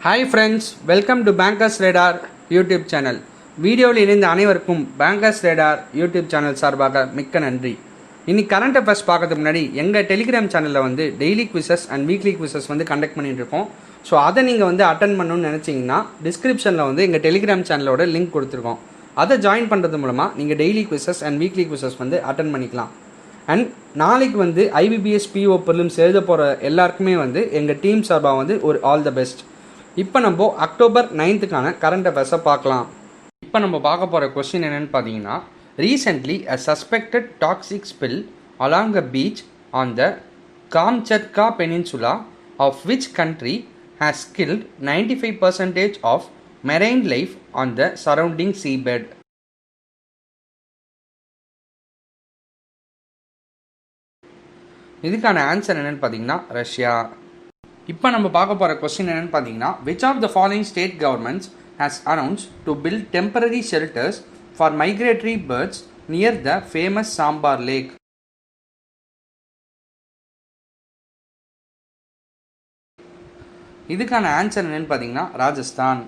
Hi friends, welcome to bankers radar YouTube channel. வீடியோவில் இணைந்த அனைவருக்கும் பேங்கர்ஸ் ரேடார் யூடியூப் சேனல் சார்பாக மிக்க நன்றி. இன்னைக்கு கரண்ட் அஃபேர்ஸ் பார்க்கறதுக்கு முன்னாடி எங்கள் டெலிகிராம் சேனலில் daily quizzes and weekly quizzes conduct பண்ணிட்டு இருக்கோம். ஸோ அதை நீங்கள் அட்டன் பண்ணணும்னு நினச்சிங்கன்னா டிஸ்கிரிப்ஷனில் எங்கள் டெலிகிராம் சேனலோட லிங்க் கொடுத்துருக்கோம். அதை ஜாயின் பண்ணுறது மூலமாக நீங்கள் daily quizzes and weekly quizzes attend பண்ணிக்கலாம். அண்ட் நாளைக்கு ஐபிபிஎஸ் பிஓ ப்ரிலிம்ஸ் எழுத போகிற எல்லாருக்குமே எங்கள் டீம் சார்பாக ஒரு ஆல் த பெஸ்ட். இப்போ நம்ம அக்டோபர் 9th கரண்ட் அஃபேர்ஸை பார்க்கலாம். இப்போ நம்ம பார்க்க போகிற கொஸ்டின் என்னென்னு பார்த்தீங்கன்னா, recently a suspected toxic spill along a beach on the Kamchatka peninsula of which country has killed 95% of marine life on the surrounding seabed. இதுக்கான ஆன்சர் என்னென்னு பார்த்தீங்கன்னா ரஷ்யா. இப்போ நம்ம பார்க்க போகிற கொஸ்டின் என்னென்னு பார்த்தீங்கன்னா, which of the following state governments has announced to build temporary shelters for migratory birds near the famous Sambhar lake. இதுக்கான ஆன்சர் என்னென்னு பார்த்தீங்கன்னா ராஜஸ்தான்.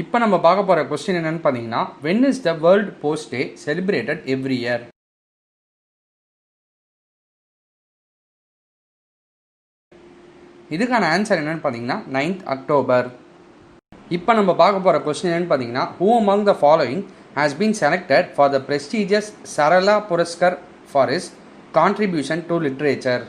இப்போ நம்ம பார்க்க போகிற கொஸ்டின் என்னென்னு பார்த்தீங்கன்னா, when is the World Post Day celebrated every year? இதுக்கான ஆன்சர் என்னென்னு பார்த்தீங்கன்னா 9th அக்டோபர். இப்போ நம்ம பார்க்க போகிற கொஸ்டின் என்னென்னு பார்த்தீங்கன்னா, who among the following has been selected for the prestigious Sarala Puraskar for his contribution to literature?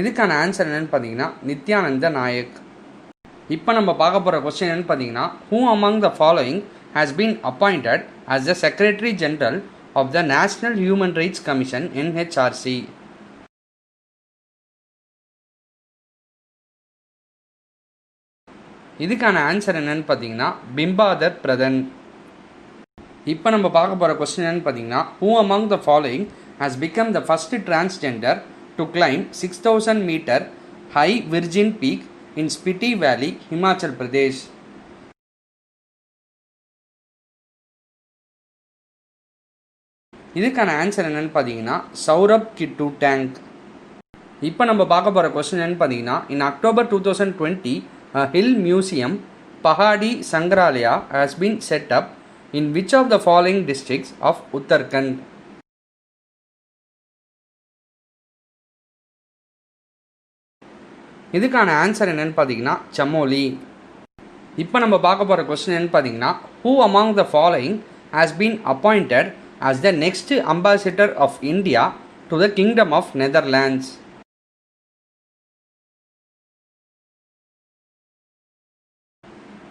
இதுக்கான ஆன்சர் என்னென்னு பார்த்தீங்கன்னா நித்யானந்த நாயக். இப்போ நம்ம பார்க்க போகிற கொஸ்டின் என்னென்னு பார்த்தீங்கன்னா, who among the following has been appointed as the Secretary General of the National Human Rights Commission NHRC? இதுக்கான ஆன்சர் என்னன்னு பார்த்தீங்கன்னா பிம்பாதர் பிரதான். இப்போ நம்ம பார்க்க போகிற கொஸ்டின் என்னன்னு பார்த்தீங்கன்னா, who among the following has become the first transgender to climb 6000 meter high Virgin Peak in Spiti Valley, Himachal Pradesh? இதுக்கான ஆன்சர் என்னென்னு பார்த்தீங்கன்னா சௌரப் கிட்டு டேங்க். இப்போ நம்ம பார்க்க போகிற கொஸ்டின் என்னென்னு பார்த்தீங்கன்னா, in October 2020 a hill museum Pahadi Sangralaya has been set up in which of the following districts of Uttarakhand? இதுக்கான ஆன்சர் என்னென்னு பார்த்தீங்கன்னா சமோலி. இப்போ நம்ம பார்க்க போகிற கொஸ்டின் என்னென்னு பார்த்தீங்கன்னா, who among the following has been appointed as the next ambassador of India to the Kingdom of Netherlands?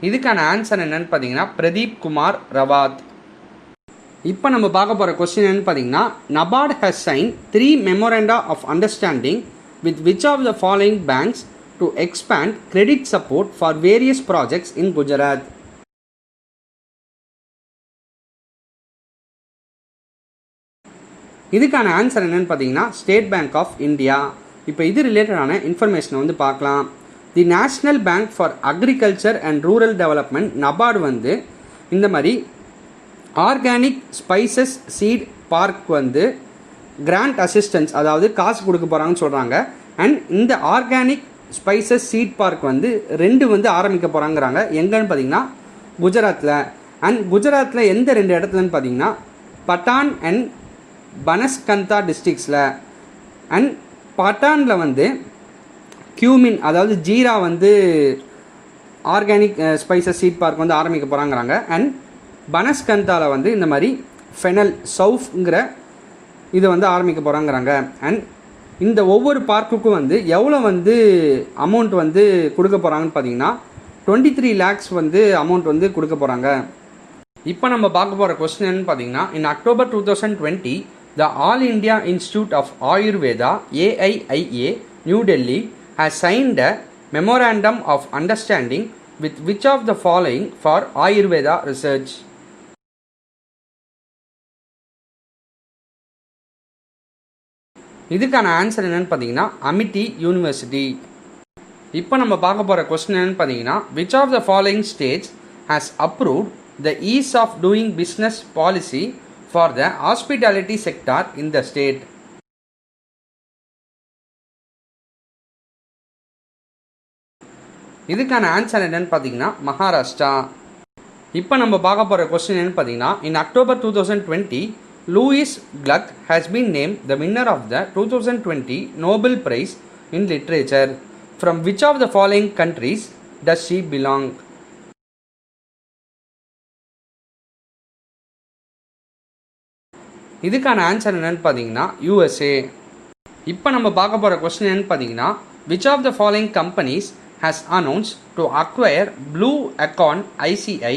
இதுக்கான ஆன்சர் என்னன்னு பார்த்தீங்கன்னா பிரதீப் குமார் ரவாத். இப்போ நம்ம பார்க்க போகிற கொஸ்டின் என்னன்னு பார்த்தீங்கன்னா, NABARD has signed 3 memoranda of understanding with which of the following banks to expand credit support for various projects in Gujarat? இதுக்கான ஆன்சர் என்னன்னு பார்த்தீங்கன்னா ஸ்டேட் பேங்க் ஆஃப் இந்தியா. இப்போ இது ரிலேட்டடான இன்ஃபர்மேஷனை பார்க்கலாம். The national bank for agriculture and rural development NABARD இந்த மாதிரி organic spices seed park grant assistance, அதாவது காசு கொடுக்க போகிறாங்கன்னு சொல்கிறாங்க. அண்ட் இந்த ஆர்கானிக் ஸ்பைசஸ் சீட் பார்க் 2 ஆரம்பிக்க போகிறாங்கிறாங்க. எங்கன்னு பார்த்தீங்கன்னா குஜராத்தில். அண்ட் குஜராத்தில் எந்த 2 இடத்துலன்னு பார்த்தீங்கன்னா பட்டான் அண்ட் பனஸ்கந்தா டிஸ்ட்ரிக்ஸில். அண்ட் பட்டானில் கியூமின், அதாவது ஜீரா ஆர்கானிக் ஸ்பைசஸ் சீட் பார்க் ஆரம்பிக்க போகிறாங்கிறாங்க. அண்ட் பனஸ்கந்தாவில் இந்த மாதிரி ஃபெனல் சவுஃப்ங்கிற இது ஆரம்பிக்க போகிறாங்கிறாங்க. அண்ட் இந்த ஒவ்வொரு பார்க்குக்கும் எவ்வளோ அமௌண்ட் கொடுக்க போகிறாங்கன்னு பார்த்தீங்கன்னா 23 lakhs அமௌண்ட் கொடுக்க போகிறாங்க. இப்போ நம்ம பார்க்க போகிற கொஸ்டின் என்னன்னு பார்த்தீங்கன்னா, in October 2020 the All India Institute of Ayurveda AIIA New Delhi has signed a memorandum of understanding with which of the following for Ayurveda research? இதுக்கான ஆன்சர் என்னன்னு பார்த்தீங்கன்னா அமிட்டி யூனிவர்சிட்டி. இப்போ நம்ம பார்க்க போகிற கொஸ்டின் என்னன்னு பார்த்தீங்கன்னா, which of the following states has approved the ease of doing business policy for the hospitality sector in the state? இதுக்கான ஆன்சர் என்னன்னு பார்த்தீங்கன்னா மகாராஷ்டிரா. இப்போ நம்ம பார்க்க போகிற கொஸ்டின் என்னன்னு பார்த்தீங்கன்னா, in October 2020 Louise Glück has been name the winner of the 2020 Nobel prize in literature. From which of the following countries does she belong? இதுக்கான ஆன்சர் என்னன்னு பார்த்தீங்கன்னா USA. இப்போ நம்ம பார்க்க போகிற கொஸ்டின் என்னன்னு பார்த்தீங்கன்னா, which of the following companies has announced to acquire Blue Acorn ICI,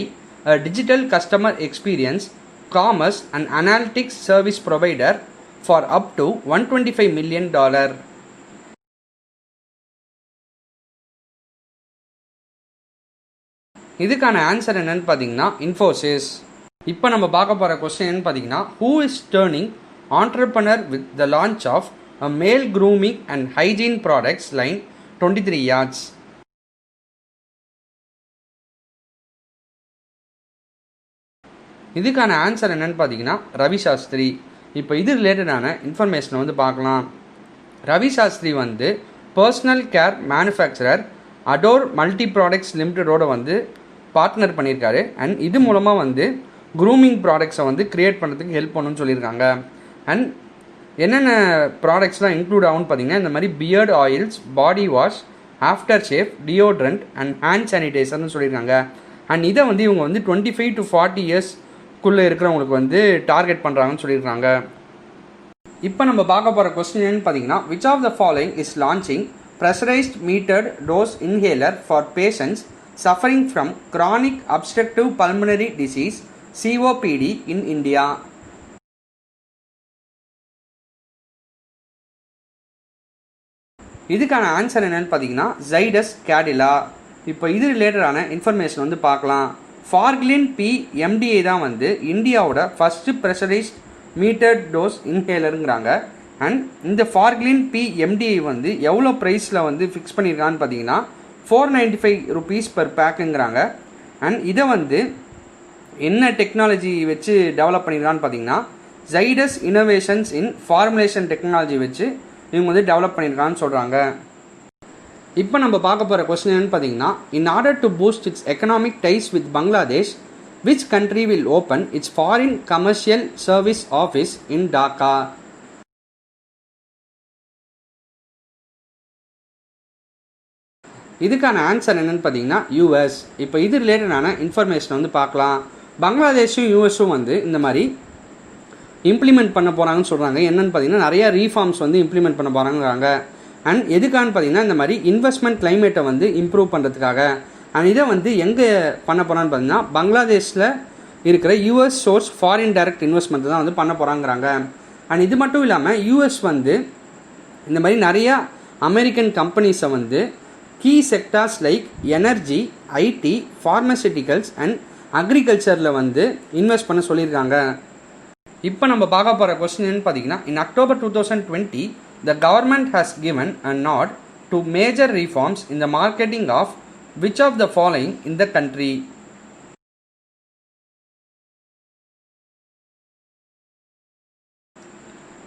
a digital customer experience, commerce and analytics service provider for up to $125 million. இதுக்கான ஆன்சர் என்னன்னு பார்த்தீங்கன்னா Infosys. இப்போ நம்ம பார்க்க போகிற கொஸ்டின் என்னன்னு பார்த்தீங்கன்னா, who is turning entrepreneur with the launch of a male grooming and hygiene products line 23 yards? இதுக்கான ஆன்சர் என்னன்னு பார்த்தீங்கன்னா ரவி சாஸ்திரி. இப்போ இது ரிலேட்டடான இன்ஃபர்மேஷனை வந்து பார்க்கலாம். ரவி சாஸ்திரி வந்து personal care manufacturer Adore multi products லிமிட்டடோட வந்து பார்ட்னர் பண்ணியிருக்காரு. அண்ட் இது மூலமாக வந்து க்ரூமிங் ப்ராடக்ட்ஸை வந்து க்ரியேட் பண்ணுறதுக்கு ஹெல்ப் பண்ணணும்னு சொல்லியிருக்காங்க. அண்ட் என்னென்ன ப்ராடக்ட்ஸ்லாம் இன்க்ளூட் ஆகும்னு பார்த்தீங்கன்னா, இந்த மாதிரி beard oils, body wash, after shave, deodorant and hand சானிடைசர்னு சொல்லியிருக்காங்க. அண்ட் இதை வந்து இவங்க வந்து 25 to 40 years இருக்கிறவங்களுக்கு வந்து டார்கெட் பண்ணுறாங்கன்னு சொல்லியிருக்காங்க. இப்போ நம்ம பார்க்க போகிற கொஸ்டின் என்னன்னு பார்த்தீங்கன்னா, which of the following is launching pressurised metered dose inhaler for patients suffering from chronic obstructive pulmonary disease COPD in India? இதுக்கான ஆன்சர் என்னன்னு பார்த்தீங்கன்னா ஜைடஸ் கேடிலா. இப்போ இது ரிலேட்டடான இன்ஃபர்மேஷன் வந்து பார்க்கலாம். ஃபார்கிலின் PMDA தான் வந்து இந்தியாவோட first pressurised metered dose இன்ஹேலருங்கிறாங்க. And இந்த ஃபார்கிலின் PMDA வந்து எவ்வளோ ப்ரைஸில் வந்து ஃபிக்ஸ் பண்ணியிருக்கான்னு பார்த்தீங்கன்னா ₹495 பெர் பேக்குங்கிறாங்க. அண்ட் இதை வந்து என்ன டெக்னாலஜி வச்சு டெவலப் பண்ணியிருக்கான்னு பார்த்தீங்கன்னா ஜைடஸ் இன்னோவேஷன்ஸ் இன் ஃபார்முலேஷன் டெக்னாலஜி வச்சு இவங்க வந்து டெவலப் பண்ணியிருக்கான்னு சொல்கிறாங்க. இப்போ நம்ம பார்க்க போகிற கொஸ்டின் என்னன்னு பார்த்தீங்கன்னா, in order to boost it's economic dies with Bangladesh, which country will open it's foreign commercial service office in Dhaka? இதுக்கான ஆன்சர் என்னன்னு பார்த்தீங்கன்னா US. இப்போ இது ரிலேட்டடான இன்ஃபர்மேஷன் வந்து பார்க்கலாம். பங்களாதேஷும் USம் வந்து இந்த மாதிரி இம்ப்ளிமெண்ட் பண்ண போகிறாங்கன்னு சொல்கிறாங்க. என்னென்னு பார்த்தீங்கன்னா நிறையா ரீஃபார்ம்ஸ் வந்து இம்ப்ளிமெண்ட் பண்ண போகிறாங்கிறாங்க. அண்ட் எதுக்கான்னு பார்த்தீங்கன்னா இந்த மாதிரி இன்வெஸ்ட்மெண்ட் கிளைமேட்டை வந்து இம்ப்ரூவ் பண்ணுறதுக்காக. அண்ட் இதை வந்து எங்கே பண்ண போகிறான்னு பார்த்தீங்கன்னா பங்களாதேஷில் இருக்கிற US source foreign direct investment தான் வந்து பண்ண போகிறாங்கிறாங்க. அண்ட் இது மட்டும் இல்லாமல் US வந்து இந்த மாதிரி நிறையா அமெரிக்கன் கம்பெனிஸை வந்து key sectors like energy, IT, pharmaceuticals and அக்ரிகல்ச்சரில் வந்து இன்வெஸ்ட் பண்ண சொல்லியிருக்காங்க. இப்போ நம்ம பார்க்க போகிற கொஸ்டின் என்னன்னு பார்த்தீங்கன்னா, in October 2020 the government has given a nod to major reforms in the marketing of which of the following in the country?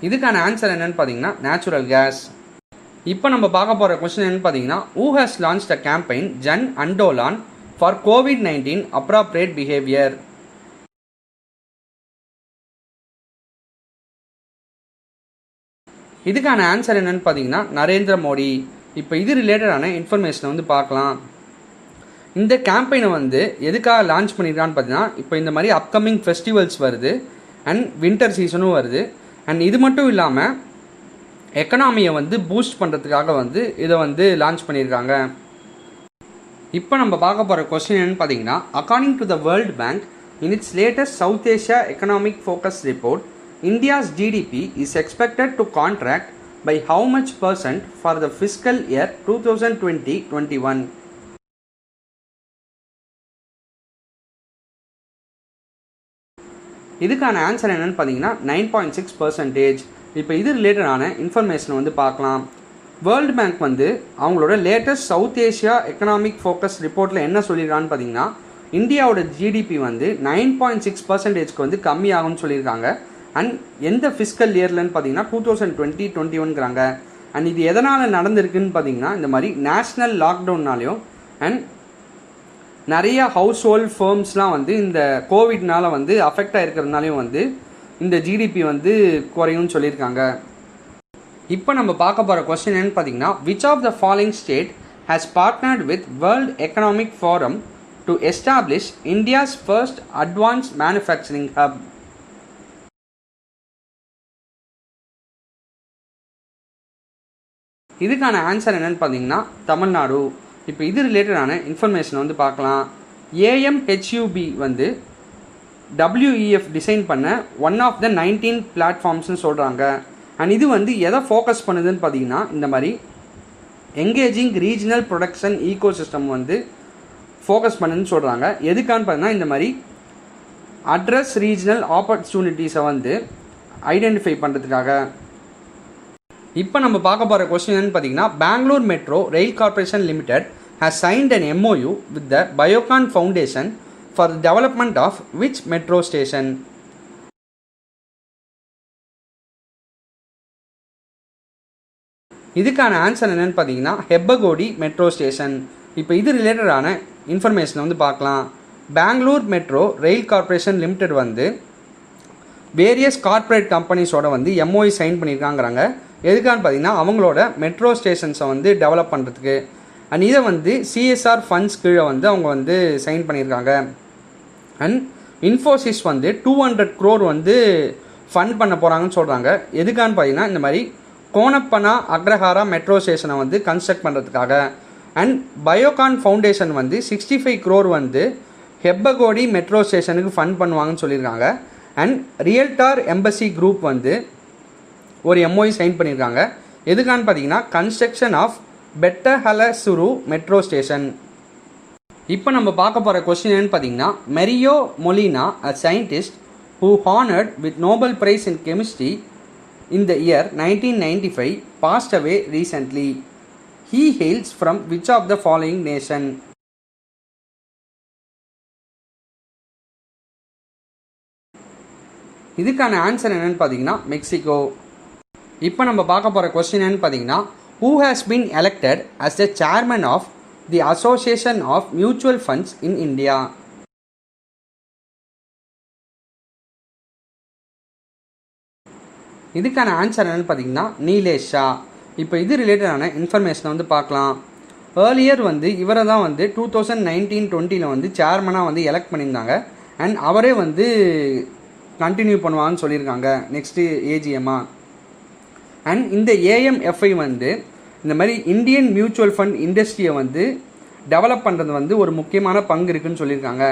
இதுக்கான ஆன்சர் என்னன்னு பார்த்தீங்கன்னா நேச்சுரல் கேஸ். இப்போ நம்ம பார்க்க போகிற கொஸ்டின் என்னன்னு பார்த்தீங்கன்னா, who has launched a campaign Jan Andolan for COVID-19 appropriate behavior? இதுக்கான ஆன்சர் என்னன்னு பார்த்தீங்கன்னா நரேந்திர மோடி. இப்போ இது ரிலேட்டடான இன்ஃபர்மேஷனை வந்து பார்க்கலாம். இந்த கேம்பெயினை வந்து எதுக்காக லான்ச் பண்ணியிருக்கான்னு பார்த்தீங்கன்னா, இப்போ இந்த மாதிரி அப்கமிங் ஃபெஸ்டிவல்ஸ் வருது அண்ட் வின்டர் சீசனும் வருது. அண்ட் இது மட்டும் இல்லாமல் எக்கனாமியை வந்து பூஸ்ட் பண்ணுறதுக்காக வந்து இதை வந்து லான்ச் பண்ணியிருக்காங்க. இப்போ நம்ம பார்க்க போகிற கொஸ்டின் என்னன்னு பார்த்தீங்கன்னா, according to the world bank in it's latest South Asia economic focus report, India's GDP is expected to contract by how much percent for the fiscal year 2020-21? இதுக்கான ஆன்சர் என்னன்னு பார்த்தீங்கன்னா 9.6%. இப்போ இது ரிலேட்டடான இன்ஃபர்மேஷனை வந்து பார்க்கலாம். வேர்ல்டு பேங்க் வந்து அவங்களோட latest South Asia economic focus ரிப்போர்ட்டில் என்ன சொல்லியிருக்கான்னு பார்த்தீங்கன்னா, இந்தியாவோட ஜிடிபி வந்து 9.6% வந்து கம்மியாகும்னு சொல்லியிருக்காங்க. அண்ட் எந்த ஃபிஸ்கல் இயர்லன்னு பார்த்தீங்கன்னா 2020-21ங்கிறாங்க. அண்ட் இது எதனால் நடந்திருக்குன்னு பார்த்தீங்கன்னா, இந்த மாதிரி நேஷ்னல் லாக்டவுன்னாலையும் அண்ட் நிறைய ஹவுஸ் ஹோல்ட் ஃபர்ம்ஸ்லாம் வந்து இந்த கோவிட்னால வந்து அஃபெக்ட் ஆகிருக்கிறதுனாலையும் வந்து இந்த ஜிடிபி வந்து குறையும்னு சொல்லியிருக்காங்க. இப்போ நம்ம பார்க்க போகிற கொஸ்டின் என்னன்னு பார்த்தீங்கன்னா, which of the following state has partnered with world economic forum to establish India's first advance manufacturing hub? இதுக்கான ஆன்சர் என்னன்னு பார்த்தீங்கன்னா தமிழ்நாடு. இப்போ இது ரிலேட்டடான இன்ஃபர்மேஷன் வந்து பார்க்கலாம். ஏஎம்ஹெச்யூபி வந்து WEF டிசைன் பண்ண ஒன் ஆஃப் த 19 பிளாட்ஃபார்ம்ஸ்னு சொல்கிறாங்க. அண்ட் இது வந்து எதை ஃபோக்கஸ் பண்ணுதுன்னு பார்த்தீங்கன்னா, இந்த மாதிரி engaging regional production ecosystem வந்து ஃபோக்கஸ் பண்ணுதுன்னு சொல்கிறாங்க. எதுக்கான்னு பார்த்தீங்கன்னா, இந்த மாதிரி அட்ரஸ் ரீஜனல் ஆப்பர்ச்சுனிட்டிஸை வந்து ஐடென்டிஃபை பண்ணுறதுக்காக. இப்போ நம்ம பார்க்க போகிற கொஸ்டின் என்னன்னு பார்த்தீங்கன்னா, Bangalore metro rail corporation limited has signed an MOU with the Biocon Foundation for the development of which metro station? இதுக்கான ஆன்சர் என்னன்னு பார்த்தீங்கன்னா ஹெப்பகோடி மெட்ரோ ஸ்டேஷன். இப்போ இது ரிலேட்டடான இன்ஃபர்மேஷனை வந்து பார்க்கலாம். Bangalore metro rail corporation limited வந்து வேரியஸ் கார்ப்பரேட் கம்பெனிஸோட வந்து MOU சைன் பண்ணியிருக்காங்கிறாங்க. எதுக்கான்னு பார்த்தீங்கன்னா, அவங்களோட மெட்ரோ ஸ்டேஷன்ஸை வந்து டெவலப் பண்ணுறதுக்கு. அண்ட் இதை வந்து CSR ஃபண்ட்ஸ் கீழே வந்து அவங்க வந்து சைன் பண்ணியிருக்காங்க. அண்ட் இன்ஃபோசிஸ் வந்து 200 crore வந்து ஃபண்ட் பண்ண போகிறாங்கன்னு சொல்கிறாங்க. எதுக்கான்னு பார்த்தீங்கன்னா, இந்த மாதிரி கோனப்பனா அக்ரஹாரா மெட்ரோ ஸ்டேஷனை வந்து கன்ஸ்ட்ரக்ட் பண்ணுறதுக்காக. அண்ட் பயோகான் ஃபவுண்டேஷன் வந்து 65 crore வந்து ஹெப்பகோடி மெட்ரோ ஸ்டேஷனுக்கு ஃபண்ட் பண்ணுவாங்கன்னு சொல்லியிருக்காங்க. அண்ட் ரியல்டார் எம்பசி குரூப் வந்து ஒரு MOU சைன் பண்ணியிருக்காங்க. எதுக்கான்னு பார்த்தீங்கன்னா, கன்ஸ்ட்ரக்ஷன் ஆஃப் பெட்டஹலசுரு மெட்ரோ ஸ்டேஷன். இப்போ நம்ம பார்க்க போகிற கொஸ்டின் என்னன்னு பார்த்தீங்கன்னா, Mario மொலினா, a scientist who honoured with Nobel prize in chemistry in the year 1995 passed away recently. He hails from which of the following nation? இதுக்கான answer என்னன்னு பார்த்தீங்கன்னா மெக்சிகோ. இப்போ நம்ம பார்க்க போகிற கொஸ்டின் என்னன்னு பார்த்தீங்கன்னா, who has been elected as the chairman of the Association of Mutual Funds in India? இதுக்கான ஆன்சர் என்னன்னு பார்த்தீங்கன்னா நீலேஷ் ஷா. இப்போ இது ரிலேட்டடான இன்ஃபர்மேஷனை வந்து பார்க்கலாம். ஏர்லியர் வந்து இவரை தான் வந்து 2019-20 வந்து சேர்மனாக வந்து எலெக்ட் பண்ணியிருந்தாங்க. அண்ட் அவரே வந்து கண்டினியூ பண்ணுவாங்கன்னு சொல்லியிருக்காங்க நெக்ஸ்ட்டு AGM-ஆ. அண்ட் இந்த AMFI வந்து இந்த மாதிரி இந்தியன் மியூச்சுவல் ஃபண்ட் இண்டஸ்ட்ரியை வந்து டெவலப் பண்ணுறது வந்து ஒரு முக்கியமான பங்கு இருக்குதுன்னு சொல்லியிருக்காங்க.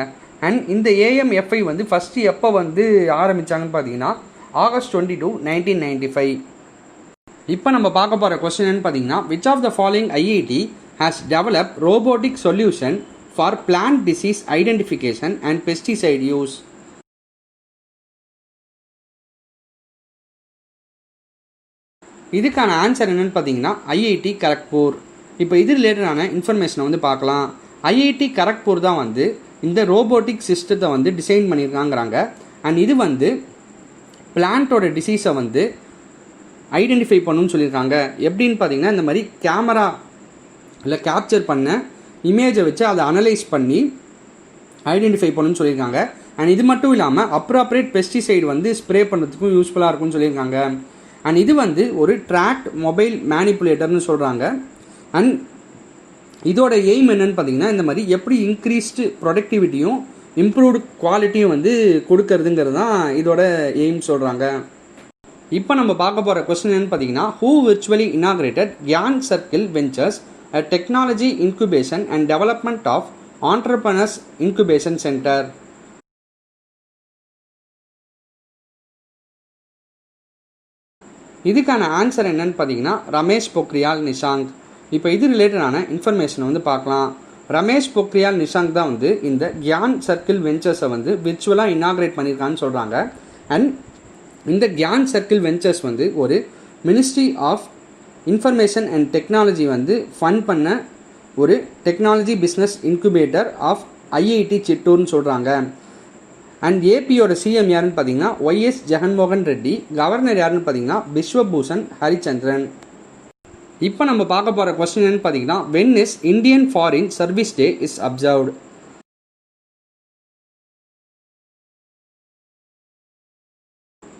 அண்ட் இந்த AMFI வந்து ஃபஸ்ட்டு எப்போ வந்து ஆரம்பித்தாங்கன்னு பார்த்தீங்கன்னா August 22, 1995. இப்போ நம்ம பார்க்க போகிற கொஸ்டின் என்னன்னு பார்த்தீங்கன்னா, which of the following IIT has developed robotic solution for plant disease identification and pesticide use? இதுக்கான ஆன்சர் என்னன்னு பார்த்தீங்கன்னா IIT கரக்பூர். இப்போ இது ரிலேட்டடான இன்ஃபர்மேஷனை வந்து பார்க்கலாம். IIT கரக்பூர் தான் வந்து இந்த ரோபோட்டிக் சிஸ்டத்தை வந்து டிசைன் பண்ணியிருக்காங்கிறாங்க. அண்ட் இது வந்து பிளான்ட்டோட டிசீஸை வந்து ஐடென்டிஃபை பண்ணணும்னு சொல்லியிருக்காங்க. எப்படின்னு பார்த்தீங்கன்னா, இந்த மாதிரி கேமரா இல்லை கேப்சர் பண்ண இமேஜை வச்சு அதை அனலைஸ் பண்ணி ஐடென்டிஃபை பண்ணணும்னு சொல்லியிருக்காங்க. அண்ட் இது மட்டும் இல்லாமல் அப்ராப்ரேட் பெஸ்டிசைடு வந்து ஸ்ப்ரே பண்ணுறதுக்கும் யூஸ்ஃபுல்லாக இருக்கும்னு சொல்லியிருக்காங்க. அண்ட் இது வந்து ஒரு ட்ராக்ட் மொபைல் மேனிப்புலேட்டர்னு சொல்கிறாங்க. அண்ட் இதோட எய்ம் என்னன்னு பார்த்தீங்கன்னா, இந்த மாதிரி எப்படி இன்க்ரீஸ்டு ப்ரொடக்டிவிட்டியும் இம்ப்ரூவ்டு குவாலிட்டியும் வந்து கொடுக்கறதுங்கிறது தான் இதோட எய்ம் சொல்கிறாங்க. இப்போ நம்ம பார்க்க போகிற கொஸ்டின் என்னன்னு பார்த்தீங்கன்னா, who virtually inaugurated Gyan circle ventures a technology incubation and development of entrepreneurs incubation centre? இதுக்கான ஆன்சர் என்னன்னு பார்த்தீங்கன்னா ரமேஷ் பொக்ரியால் நிஷாங்க். இப்போ இது ரிலேட்டடான இன்ஃபர்மேஷனை வந்து பார்க்கலாம். ரமேஷ் பொக்ரியால் நிஷாங்க் தான் வந்து இந்த கியான் சர்க்கிள் வெஞ்சர்ஸை வந்து விர்ச்சுவலாக இனாகிரேட் பண்ணியிருக்கான்னு சொல்கிறாங்க. அண்ட் இந்த கியான் சர்க்கிள் வெஞ்சர்ஸ் வந்து ஒரு ministry of information and technology வந்து ஃபண்ட் பண்ண ஒரு technology business incubator of IIT சிட்டூர்னு சொல்கிறாங்க. அண்ட் ஏபியோட CM யாருன்னு பார்த்தீங்கன்னா YS ஜெகன்மோகன் ரெட்டி. கவர்னர் யாருன்னு பார்த்தீங்கன்னா பிஸ்வபூஷன் ஹரிச்சந்திரன். இப்போ நம்ம பார்க்க போகிற கொஸ்டின் என்னன்னு பார்த்தீங்கன்னா, when is Indian foreign service day is observed?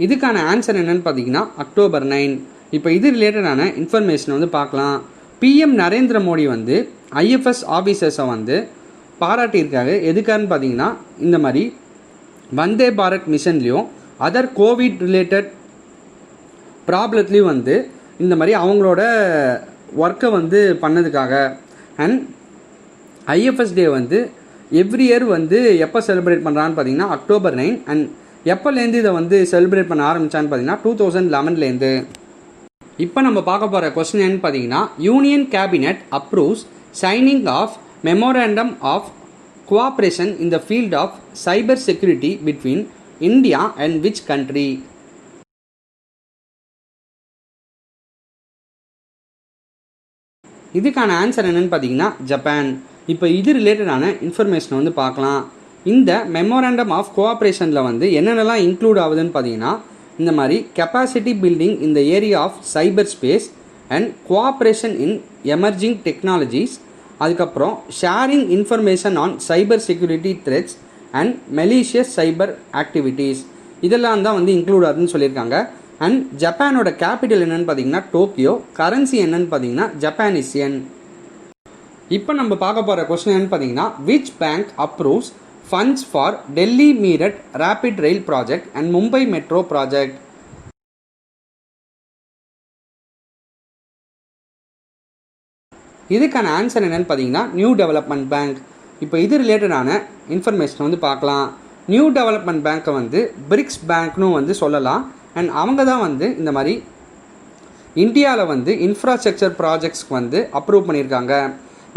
இதுக்கான ஆன்சர் என்னன்னு பார்த்தீங்கன்னா அக்டோபர் 9. இப்போ இது ரிலேட்டடான இன்ஃபர்மேஷன் வந்து பார்க்கலாம். பிஎம் நரேந்திர மோடி வந்து ஐஎஃப்எஸ் ஆஃபீஸர்ஸை வந்து பாராட்டியிருக்காரு. எதுக்காருன்னு பார்த்தீங்கன்னா, இந்த மாதிரி Vande Bharat மிஷன்லேயும் other Covid related ப்ராப்ளத்துலேயும் வந்து இந்த மாதிரி அவங்களோட ஒர்க்கை வந்து பண்ணதுக்காக. அண்ட் ஐஎஃப்எஸ் டே வந்து எவ்ரி இயர் வந்து எப்போ செலிப்ரேட் பண்ணுறான்னு பார்த்தீங்கன்னா அக்டோபர் 9. அண்ட் எப்போலேருந்து இதை வந்து செலிப்ரேட் பண்ண ஆரம்பித்தான்னு பார்த்தீங்கன்னா 2011லேருந்து. இப்போ நம்ம பார்க்க போகிற கொஸ்டின் என்னன்னு பார்த்தீங்கன்னா, union cabinet approves signing of memorandum of cooperation in the field of cyber security between India and which country? இதுக்கான ஆன்சர் என்னன்னு பார்த்தீங்கன்னா ஜப்பான். இப்போ இது ரிலேட்டடான இன்ஃபர்மேஷனை வந்து பார்க்கலாம். இந்த மெமோரண்டம் ஆஃப் கோஆப்ரேஷனில் வந்து என்னென்னலாம் இன்க்ளூட் ஆகுதுன்னு பார்த்தீங்கன்னா, இந்த மாதிரி capacity building in the area of cyber space and cooperation in emerging technologies, அதுக்கப்புறம் sharing information on cyber security threats and malicious cyber activities, இதெல்லாம் தான் வந்து இன்க்ளூட் ஆகுதுன்னு சொல்லியிருக்காங்க. அண்ட் ஜப்பானோட கேபிட்டல் என்னன்னு பார்த்தீங்கன்னா டோக்கியோ. கரன்சி என்னன்னு பார்த்தீங்கன்னா ஜப்பானிஸ் யென். இப்போ நம்ம பார்க்க போகிற கொஸ்டின் என்னன்னு பார்த்தீங்கன்னா, which bank approves funds for Delhi Meerut rapid rail project and Mumbai metro project? இதுக்கான ஆன்சர் என்னன்னு பார்த்தீங்கன்னா நியூ டெவலப்மெண்ட் பேங்க். இப்போ இது ரிலேட்டடான இன்ஃபர்மேஷன் வந்து பார்க்கலாம். நியூ டெவலப்மெண்ட் பேங்க்கை வந்து பிரிக்ஸ் பேங்க்னு வந்து சொல்லலாம். அண்ட் அவங்க தான் வந்து இந்த மாதிரி இந்தியாவில் வந்து இன்ஃப்ராஸ்ட்ரக்சர் ப்ராஜெக்ட்ஸ்க்கு வந்து அப்ரூவ் பண்ணியிருக்காங்க.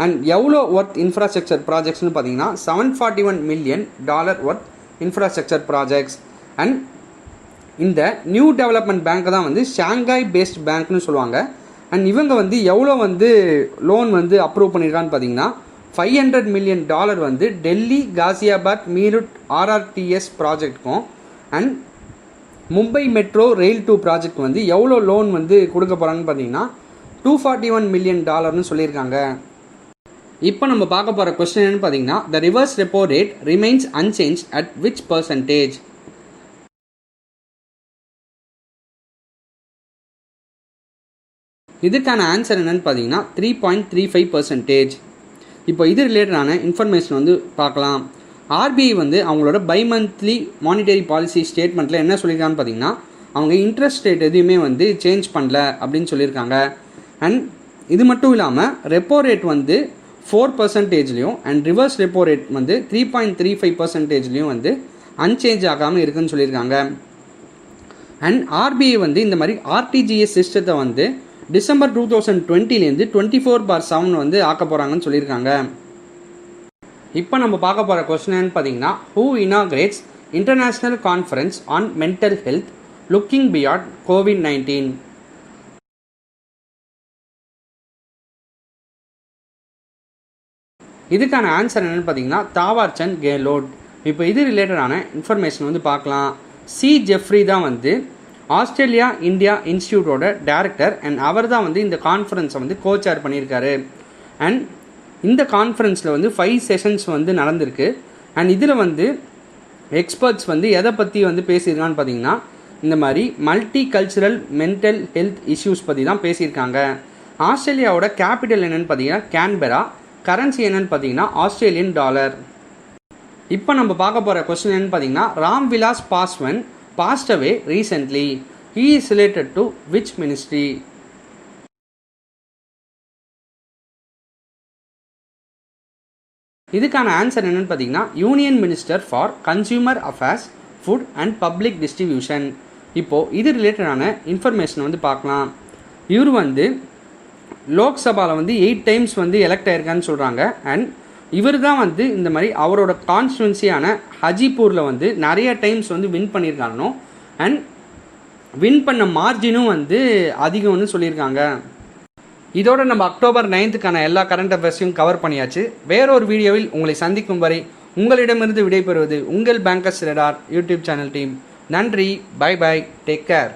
அண்ட் எவ்வளோ ஒர்த் இன்ஃப்ராஸ்ட்ரக்சர் ப்ராஜெக்ட்ஸ்னு பார்த்தீங்கன்னா $741 million worth infrastructure projects. And இந்த நியூ டெவலப்மெண்ட் பேங்க்கை தான் வந்து ஷாங்காய் பேஸ்ட் பேங்க்னு சொல்லுவாங்க. அண்ட் இவங்க வந்து எவ்வளோ வந்து லோன் வந்து அப்ரூவ் பண்ணியிருக்கான்னு பார்த்தீங்கன்னா $500 million வந்து டெல்லி காசியாபாத் மீரட் ஆர்ஆர்டிஎஸ் ப்ராஜெக்ட்க்கும் and Mumbai metro rail 2 project வந்து எவ்வளோ லோன் வந்து கொடுக்க போகிறாங்கன்னு பார்த்தீங்கன்னா $241 million சொல்லியிருக்காங்க. இப்போ நம்ம பார்க்க போகிற கொஸ்டின் என்னன்னு பார்த்தீங்கன்னா, the reverse repo rate remains unchanged at which percentage? இதுக்கான ஆன்சர் என்னன்னு பார்த்தீங்கன்னா 3.35%. இப்போ இது ரிலேட்டடான இன்ஃபர்மேஷன் வந்து பார்க்கலாம். ஆர்பிஐ வந்து அவங்களோட பை மந்த்லி மானிட்டரி பாலிசி ஸ்டேட்மெண்ட்டில் என்ன சொல்லியிருக்கான்னு பார்த்தீங்கன்னா, அவங்க இன்ட்ரெஸ்ட் ரேட் எதுவுமே வந்து சேஞ்ச் பண்ணல அப்படின்னு சொல்லியிருக்காங்க. அண்ட் இது மட்டும் இல்லாமல் ரெப்போ ரேட் வந்து 4%லையும் அண்ட் ரிவர்ஸ் ரெப்போ ரேட் வந்து 3.35%லையும் வந்து அன்சேஞ்ச் ஆகாமல் இருக்குன்னு சொல்லியிருக்காங்க. அண்ட் ஆர்பிஐ வந்து இந்த மாதிரி ஆர்டிஜிஎஸ் சிஸ்டத்தை வந்து டிசம்பர் 2020லேருந்து 24/7 வந்து ஆக்க போகிறாங்கன்னு சொல்லியிருக்காங்க. இப்போ நம்ம பார்க்க போகிற கொஸ்டின் பார்த்தீங்கன்னா, who inaugurates international conference on mental health looking beyond COVID-19? இதுக்கான ஆன்சர் என்னென்னு பார்த்தீங்கன்னா தாவார் சந்த் கெஹ்லோட். இப்போ இது ரிலேட்டடான இன்ஃபர்மேஷன் வந்து பார்க்கலாம். சி ஜெஃப்ரி தான் வந்து ஆஸ்திரேலியா இந்தியா இன்ஸ்டியூட்டோட டைரக்டர். அண்ட் அவர் தான் வந்து இந்த கான்ஃபரன்ஸை வந்து கோச்சேர் பண்ணியிருக்காரு. அண்ட் இந்த கான்ஃபரன்ஸில் வந்து 5 செஷன்ஸ் வந்து நடந்திருக்கு. அண்ட் இதில் வந்து எக்ஸ்பர்ட்ஸ் வந்து எதை பற்றி வந்து பேசியிருக்கான்னு பார்த்தீங்கன்னா, இந்த மாதிரி multi cultural mental health issues பற்றி தான் பேசியிருக்காங்க. ஆஸ்திரேலியாவோட கேபிட்டல் என்னென்னு பார்த்தீங்கன்னா கேன்பெரா. கரன்சி என்னென்னு பார்த்தீங்கன்னா ஆஸ்திரேலியன் டாலர். இப்போ நம்ம பார்க்க போகிற கொஸ்டின் என்னென்னு பார்த்தீங்கன்னா, Ram Vilas Paswan passed away recently. He is related to which ministry? இதுக்கான ஆன்சர் என்னன்னு பார்த்தீங்கன்னா union minister for consumer affairs, food and public distribution. இப்போது இது ரிலேட்டடான இன்ஃபர்மேஷன் வந்து பார்க்கலாம். இவர் வந்து லோக்சபாவில் வந்து 8 times வந்து எலெக்ட் ஆயிருக்கான்னு சொல்கிறாங்க. அண்ட் இவர் தான் வந்து இந்த மாதிரி அவரோட கான்ஸ்டுவன்சியான ஹஜிபூரில் வந்து நிறைய டைம்ஸ் வந்து வின் பண்ணியிருக்காங்கன்னு. அண்ட் வின் பண்ண மார்ஜினும் வந்து அதிகம்னு சொல்லியிருக்காங்க. இதோட நம்ம அக்டோபர் 9th எல்லா கரண்ட் அஃபேர்ஸையும் கவர் பண்ணியாச்சு. வேறொரு வீடியோவில் உங்களை சந்திக்கும் வரை உங்களிடமிருந்து விடைபெறுவது உங்கள் bankers radar YouTube channel team. நன்றி, பை பை, டேக் கேர்.